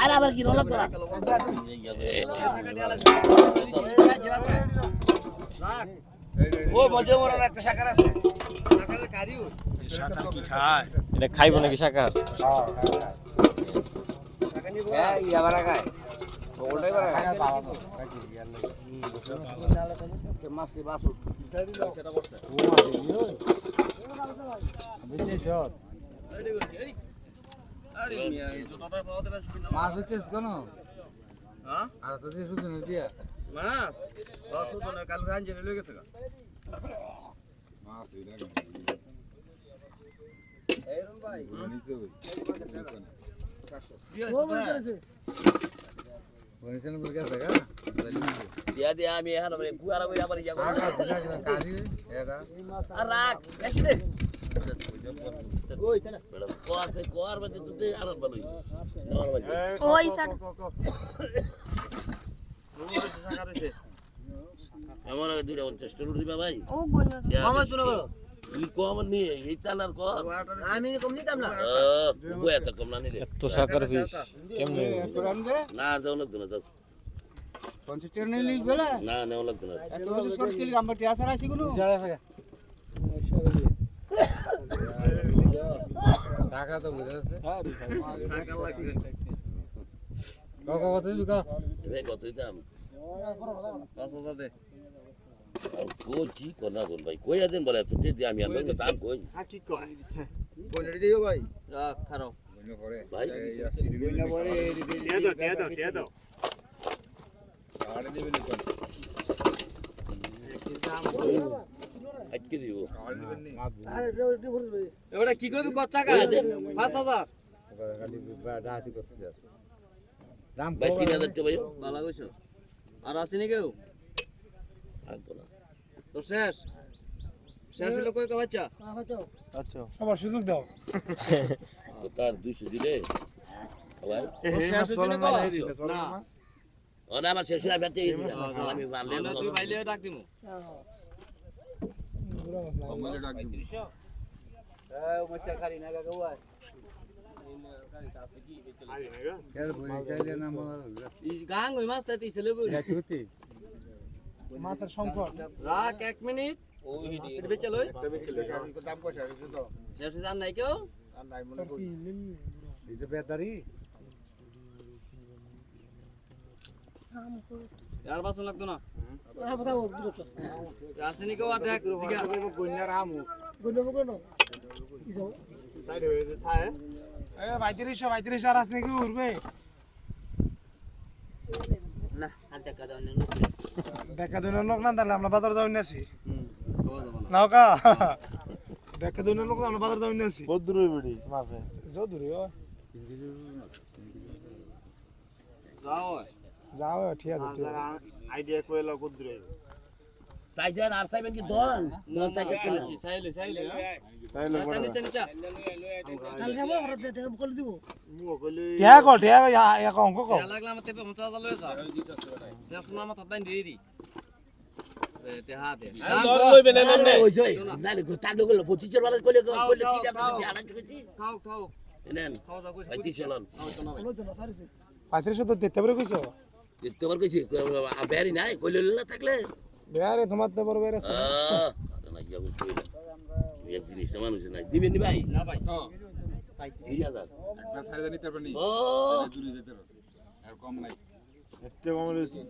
আর আবার কি রোল তোরা ও মজা ওর একটা শাকার আছে শাকারের কারিও এই শাকার কি খায় এটা খাইবো নাকি শাকার শাকার নিবো হ্যাঁ ইয়াবারা খায় ওটাই বারা খায় বাবা কাটি ইয়ার লাগে সে মাছটি বাসু সেটা করছে ও বুঝলি শট আরে মিয়া এই জোতাটা পাওয়া দেবে মাছ হচ্ছে কোন হ্যাঁ আর তো দিয়ে শুধু দিয়া মাছ দশু তো না কাল ভাঞ্জে লয়ে গেছে গা মাছ হইরা এইরম ভাই নিচে হই ও বলছে বলছেন বল গেছে গা দিয়া দিয়া আমি এখন মানে কুয়ারা কইরা আবার ইয়া করব কাজি এরা আর রাখ দেখতে ওই তানা কোয়ার মধ্যে তুই আনন্দ বালই ওই স্যার আমার দুইটা 50 টাকা দিবা ভাই ও কোন মামা শুনো বলো তুই কম নি এই তালার কো আমি কম নিতাম না ও এত কম না নিলে এত সাকার ফিস কেমনে না দাও না দাও 50 টাকা নিলি বেলা না নাও লাগতো না এত শর্ট কিল আমরা টিয়া সারা শিখুনো টাকা তো বুঝাছে হ্যাঁ টাকা লাগবে কত দুকা রে কত দাম 5000 দে ও কি করনা কোন ভাই কই আছেন বলে তো তে আমি আমি দাম কই হ্যাঁ কি কয় কোন রে দিও ভাই রাখ খারাপ বইনা করে ভাই বইনা পরে টিয়া দাও আড়ে দিবেন কোন একই দাম আজকে দিব আড়ে দিবেন নি আরে ওটা কি কইবি কত টাকা 5000 খালি ডাহাতি করতে যাস দাম 23000 টাকা ভাই ভালো কইছো আর আসেনি কেউ আগো না তো শেষ হলো কই কা বাচ্চা আচ্ছা সবার সুযোগ দাও তো তার 200 দিলে ভাই শেষ হলো না ও না আমার শেষ হয়ে গেছে আমি বানলে তুই বাইলে ডাক দিমু আমারে ডাক দিমু এই ও বাচ্চা খালি না কাকা ওই কেন বলি চাইলে না আমার ইস গাং ওই মাছ তাই ছেলে বলি ছুটি মাছের সংকট রাখ 1 মিনিট ওই হিডি বেচে লই দাম পয়সা আছে তো শেষ জান নাই কেউ আর নাই মনে করি এই যে বেদারি यार बात सुन लगतो ना हां बताओ दूर रासनी को देख गन्ना राम गन्ना बगनो इसो साइड হয়ে যে থাকে এ 3500 রাসনি কি উড়বে না আর টাকা দাও না লোক না তাহলে আমরা বাজার যাও নাছি নাও কা দেখা দাও না লোক আমরা বাজার যাও নাছি কত দূর হইবি মাফে যাও দূরে ও যাও ঠিক আছে আইডিয়া কইলা কত দূরে সাইজার আর সাইবেন কি দন নন সাইকেল চাইলে চাইলে নিচে নিচে কাল যাবো আর পেটে কল দিব মু কইলে টিয়া কো টিয়া এক অঙ্ক কো টিয়া লাগলা মতে 50,000 লয়ে যা জাসমা মত তাই দেরি টিয়া দে দর লইবে না না ওই না গোটা লগল 25 ওয়ালা কইলে কইলে কি দাম দিয়ে আলাদা কইছি খাও খাও নেন খাও দাও কইছি 35 চলন আলোচনা সারিছে 3500 তো দিতে পারে কইছো দিতে পারে কইছি বেরি নাই কইলে না থাকলে বেয়ারে তোমার তো বড় বেয়ারে আছে না ইয়া কইলা এক জিনিস না মানুষ নাই দিবেন নি ভাই না ভাই হ্যাঁ 35000 একটা ছাড়ে নিতে পারবেন নি ও দূরে যেতে আর কম নাই একটা কম